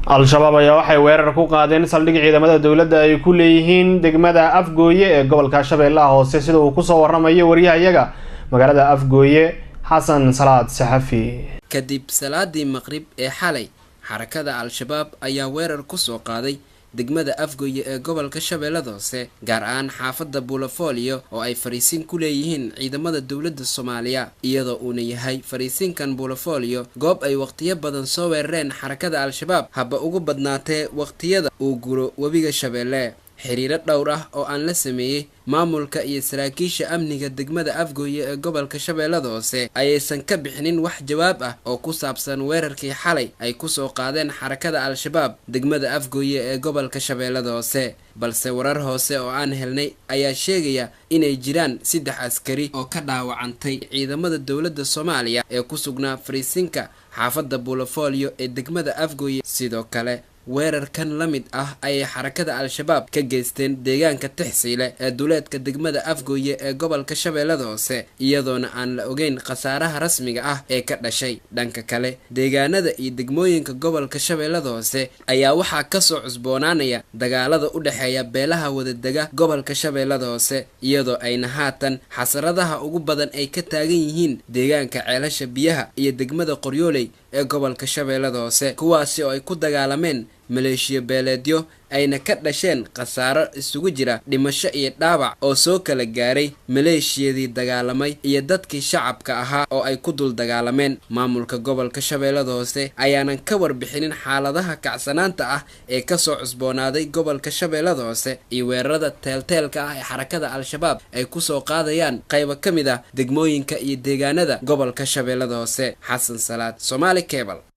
al-shabaab ayaa waxay weerar ku qaadeen saldhig ciidamada dawladda ay ku leeyihiin degmada Afgooye ee gobolka Shabeellaha Hoose sida uu ku soo waramayo wariyahayaga magaalada Afgooye Xasan Salaad Saxafi. kadib salaadii maqrib ee xalay xarakada al-shabaab ayaa weerar ku soo qaaday degmada Afgooye ee gobolka Shabeellaha Hoose gaar ahaan xaafadda Buulafoolio oo ay fariisin ku leeyihiin ciidamada dawladda Soomaaliya iyadoo uu yahay fariisinkan Buulafoolio goob ay waqtiyo badan soo weerareen xarakada al-shabaab haba ugu badnaatee waqtiyada uu guro wabiga Shabeelle xiriir dhowr ah oo aan la sameeyay maamulka iyo saraakiisha amniga degmada Afgooye ee gobolka Shabeellaha Hoose ayaysan ka bixinin wax jawaab ah oo ku saabsan weerarkii xalay ay ku soo qaadeen xarakada al-shabaab degmada Afgooye ee gobolka Shabeellaha Hoose balse warar hoose oo aan helnay ayaa sheegaya inay jiraan 3 askari oo ka dhaawacantay ciidamada dawladda Soomaaliya ee ku sugnaa fariisinka xaafadda Buulafoolio ee degmada Afgooye sidoo kale weerarkan la mid ah ay xarakada al-shabaab ka geysteen deegaanka Tixsiile ee duleedka degmada Afgooye ee gobolka Shabeellaha Hoose iyadoona aan la ogeyn khasaaraha rasmiga ah ee ka dhashay dhanka kale deegaanada iyo degmooyinka gobolka Shabeellaha Hoose ayaa waxaa ka soo cusboonaanaya dagaalada u dhaxeeya beelaha wadadega gobolka Shabeellaha Hoose iyadoo ayna haatan xasaradaha ugu badan ay ka taagan yihiin deegaanka Ceelasha Biyaha iyo degmada Qoryooley ee gobolka Shabeellaha Hoose kuwaasi oo ay ku dagaalameen maleeshiya beeleedyo ayna ka dhasheen khasaaro isugu jira dhimasho iyo dhaawac oo soo kala gaaray maleeshiyadii dagaalamay iyo dadkii shacabka ahaa oo ay ku dul dagaalameen maamulka gobolka Shabeellaha Hoose ayaanan ka warbixinin xaaladaha kacsanaanta ah ee ka soo cusboonaaday gobolka Shabeellaha Hoose iyo weerarada teelteelka ah ee xarakada al-shabaab ay ku soo qaadayaan qaybo kamid ah degmooyinka iyo deegaanada gobolka Shabeellaha Hoose. Xasan Salaad, Somali Cable.